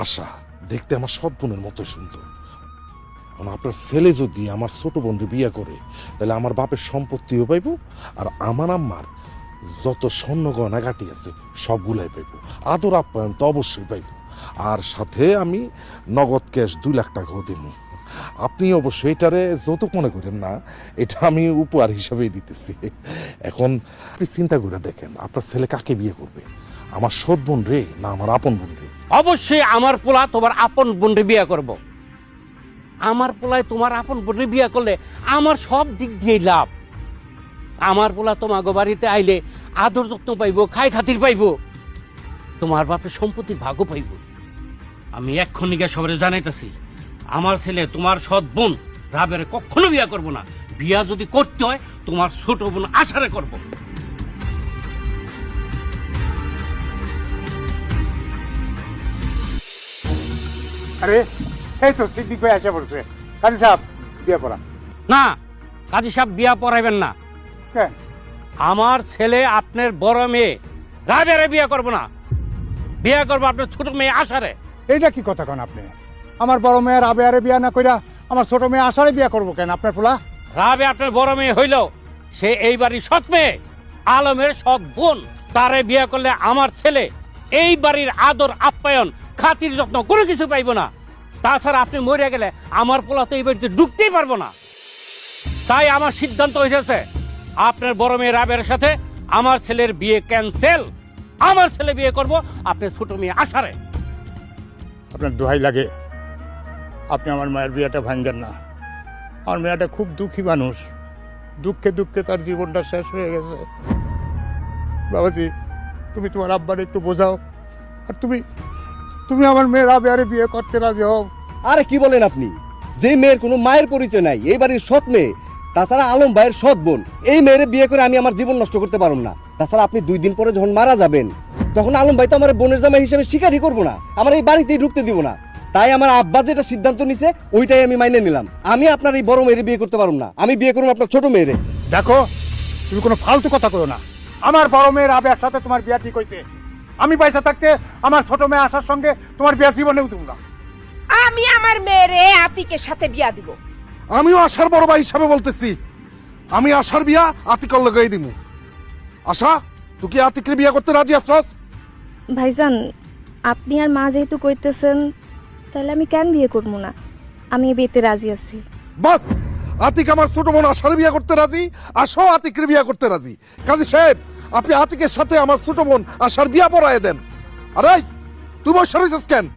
আশা দেখতে আমার সৎ বোনের মতো সুন্দর। এখন আপনার ছেলে যদি আমার ছোট বোনকে বিয়ে করে তাহলে আমার বাপের সম্পত্তিও পাইব, আর আমার আম্মার যত স্বর্ণ গয়না গাটি আছে সবগুলাই পাইব, আদর আপ্যায়ন তো অবশ্যই পাইব, আর সাথে আমি নগদ ক্যাশ 2 লাখ টাকাও দেব। আপনি অবশ্যই এটারে যৌতুক মনে করেন না, এটা আমি উপহার হিসাবেই দিতেছি। এখন আপনি চিন্তা করে দেখেন আপনার ছেলে কাকে বিয়ে করবে, আমার সৎ বোন রে না আমার আপন বোন রে? অবশ্যই আমার পোলা তোমার আপন বোনরে বিয়ে করব। আমার পোলায় তোমার আপন বোনরে বিয়ে করলে আমার সব দিক দিয়ে লাভ। আমার পোলা তোমাগো বাড়িতে আইলে আদর যত্ন পাইব, খাই খাতির পাইব, তোমার বাপের সম্পত্তির ভাগও পাইব। আমি এক্ষুনি গিয়ে সবারে জানাইতেছি, আমার ছেলে তোমার সৎ বোন রাবের কখনো বিয়া করব না। বিয়া যদি করতে হয় তোমার ছোট বোন আশারে করব। আরে এই তো সিদ্দিক ভাই আসা পড়ছে। কাজী সাহেব বিয়ে পড়া। না, কাজী সাহেব বিয়া পড়াইবেন না। কেন? আমার ছেলে আপনার বড় মেয়ে রাবেরে বিয়ে করব না, বিয়ে করবো আপনার ছোট মেয়ে আশারে। এইটা কি কথা কন আপনি? আমার বড় মেয়ের আবে আরে বিয়া না কইরা আমার ছোট মেয়ে আশারে বিয়া করবো কেন আপনার পোলা? রাবে আপনার বড় মেয়ে হইল, সে এই বাড়ির সৎ মেয়ে, আলমের সৎ বোন। তারে বিয়ে করলে আমার ছেলে এই বাড়ির আদর আপ্যায়ন খাতির যত্ন কোনো কিছু পাইব না। তাছাড়া আপনি মরে গেলে আমার পোলা তো এই বাড়িতে ঢুকতেই পারবো না। তাই আমার সিদ্ধান্ত হয়েছে, আপনার বড় মেয়ে রাবের সাথে আমার ছেলের বিয়ে ক্যান্সেল। আমার ছেলে বিয়ে করব আপনার ছোট মেয়ে আশারে। আপনার দোহাই লাগে, আপনি আমার মায়ের বিয়েটা ভাঙ্গেন না। আমার মেয়েটা খুব দুঃখী মানুষ, দুঃখে দুঃখে তার জীবনটা শেষ হয়ে গেছে। বাবাজি, তুমি তোমার আব্বারে একটু বোঝাও, আর তুমি আমার মেয়ের আবে আরে বিয়ে করতে রাজি হও। আরে কি বলেন আপনি? যে মেয়ের কোনো মায়ের পরিচয় নাই, এই বাড়ির সৎ মেয়ে, তাছাড়া আলম ভাইয়ের সৎ বোন, এই মেয়ের বিয়ে করে আমি আমার জীবন নষ্ট করতে পারবো না। তাছাড়া আপনি 2 দিন পরে যখন মারা যাবেন তখন আলম ভাই তো আমার বোনের জামাই হিসেবে স্বীকারই করবো না, আমার এই বাড়িতেই ঢুকতে দিব না। তাই আমার আব্বা যেটা সিদ্ধান্ত নিছে ওইটাই আমি মাইনে নিলাম। আমি আপনার এই বড় মেয়ের বিয়ে করতে পারবো না, আমি বিয়ে করবো আপনার ছোট মেয়েরে। দেখো, তুমি কোনো ফালতু কথা কইও না। আমার বড় মেয়ের আবের সাথে তোমার বিয়া ঠিক হয়েছে। আমি পয়সা থাকতে আমার ছোট মেয়ে আসার সঙ্গে তোমার বিয়া জীবনেও দেব না। আমি আমার মেয়েরে আতিকের সাথে বিয়া দিব। আমিও আশার বড় ভাই হিসাবে বলতেছি, আমি আশার বিয়া আতিকর লাগাই দিমু। আশা, তুই কি আতিকের বিয়া করতে রাজি আছস? ভাইজান, আপনি আর মা যেহেতু কইতেছেন তাহলে আমি কেন বিয়ে করবো না? আমি এই বিয়েতে রাজি আছি। বাস, আতিক আমার ছোট বোন আশার বিয়া করতে রাজি, আশাও আতিকের বিয়া করতে রাজি। কাজী সাহেব, আপনি আতিকের সাথে আমার ছোট বোন আশার বিয়া পড়ায় দেন। আরে তুই বসে রয়েছিস কেন?